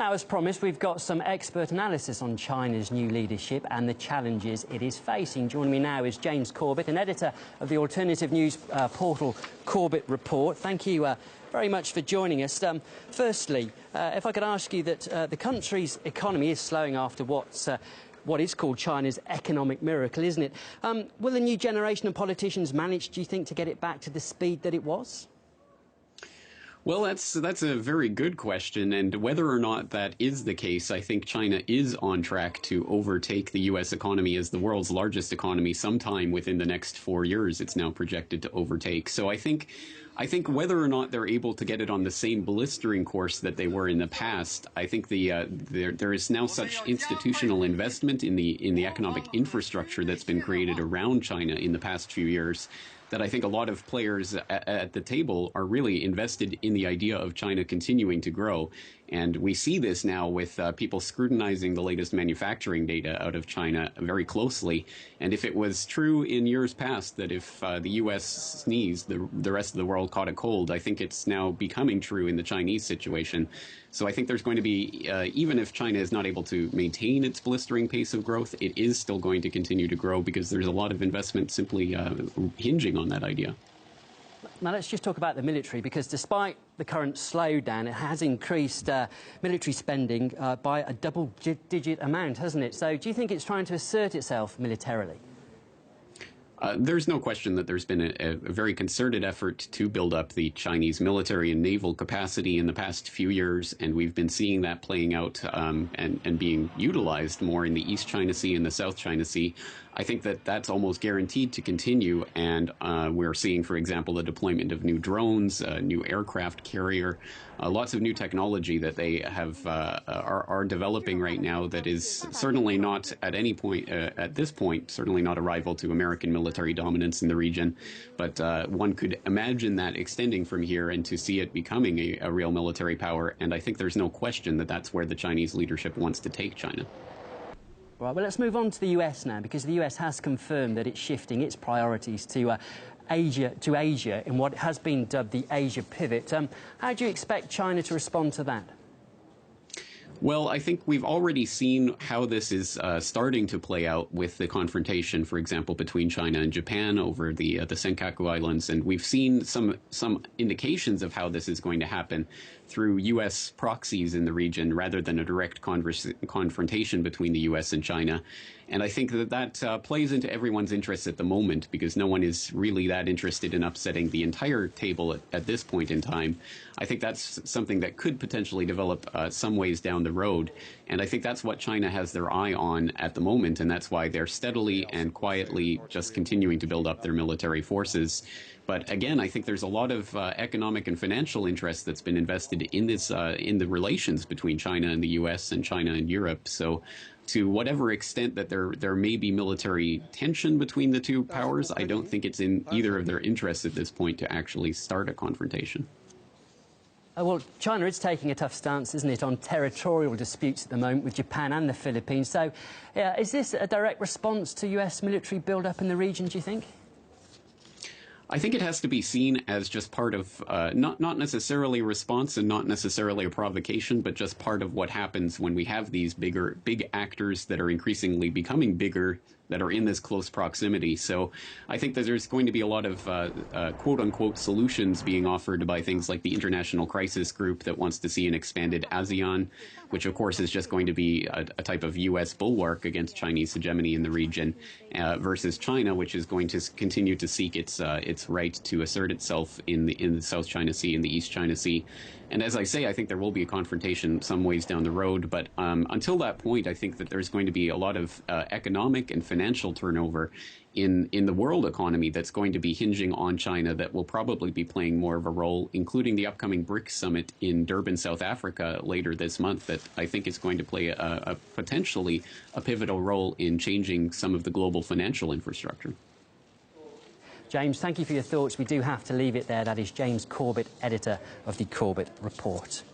Now, as promised, we've got some expert analysis on China's new leadership and the challenges it is facing. Joining me now is James Corbett, an editor of the alternative news portal Corbett Report. Thank you very much for joining us. Firstly, if I could ask you that the country's economy is slowing after what is called China's economic miracle, isn't it? Will the new generation of politicians manage, do you think, to get it back to the speed that it was? Well, that's a very good question, and whether or not that is the case, I think China is on track to overtake the U.S. economy as the world's largest economy sometime within the next 4 years. It's now projected to overtake. So I think whether or not they're able to get it on the same blistering course that they were in the past, I think there is now such institutional investment in the economic infrastructure that's been created around China in the past few years that I think a lot of players at the table are really invested in the idea of China continuing to grow. And we see this now with people scrutinizing the latest manufacturing data out of China very closely. And if it was true in years past that if the U.S. sneezed, the rest of the world caught a cold, I think it's now becoming true in the Chinese situation. So I think there's going to be, even if China is not able to maintain its blistering pace of growth, it is still going to continue to grow because there's a lot of investment simply hinging on that idea. Now let's just talk about the military, because despite the current slowdown, it has increased military spending by a double-digit amount, hasn't it? So do you think it's trying to assert itself militarily? There's no question that there's been a very concerted effort to build up the Chinese military and naval capacity in the past few years, and we've been seeing that playing out and being utilized more in the East China Sea and the South China Sea. I think that that's almost guaranteed to continue, and we're seeing, for example, the deployment of new drones, new aircraft carrier, lots of new technology that they have are developing right now that is certainly not at any point, at this point, certainly not a rival to American military dominance in the region, but one could imagine that extending from here and to see it becoming a real military power, and I think there's no question that that's where the Chinese leadership wants to take China. Right, well, let's move on to the US now, because the US has confirmed that it's shifting its priorities to Asia in what has been dubbed the Asia pivot. How do you expect China to respond to that? Well, I think we've already seen how this is starting to play out with the confrontation, for example, between China and Japan over the Senkaku Islands, and we've seen some indications of how this is going to happen through U.S. proxies in the region rather than a direct confrontation between the U.S. and China. And I think that plays into everyone's interest at the moment, because no one is really that interested in upsetting the entire table at this point in time. I think that's something that could potentially develop some ways down the road. And I think that's what China has their eye on at the moment, and that's why they're steadily and quietly just continuing to build up their military forces. But again, I think there's a lot of economic and financial interest that's been invested in this, in the relations between China and the U.S. and China and Europe. So to whatever extent that there may be military tension between the two powers, I don't think it's in either of their interests at this point to actually start a confrontation. Well, China is taking a tough stance, isn't it, on territorial disputes at the moment with Japan and the Philippines. So is this a direct response to US military build-up in the region, do you think? I think it has to be seen as just part of, not necessarily a response and not necessarily a provocation, but just part of what happens when we have these big actors that are increasingly becoming bigger, that are in this close proximity. So I think that there's going to be a lot of quote-unquote solutions being offered by things like the International Crisis Group that wants to see an expanded ASEAN, which of course is just going to be a type of U.S. bulwark against Chinese hegemony in the region, versus China, which is going to continue to seek its right to assert itself in the South China Sea and the East China Sea. And as I say, I think there will be a confrontation some ways down the road, but until that point, I think that there's going to be a lot of economic and financial turnover in the world economy that's going to be hinging on China, that will probably be playing more of a role, including the upcoming BRICS summit in Durban, South Africa later this month, that I think is going to play a potentially a pivotal role in changing some of the global financial infrastructure. James, thank you for your thoughts. We do have to leave it there. That is James Corbett, editor of the Corbett Report.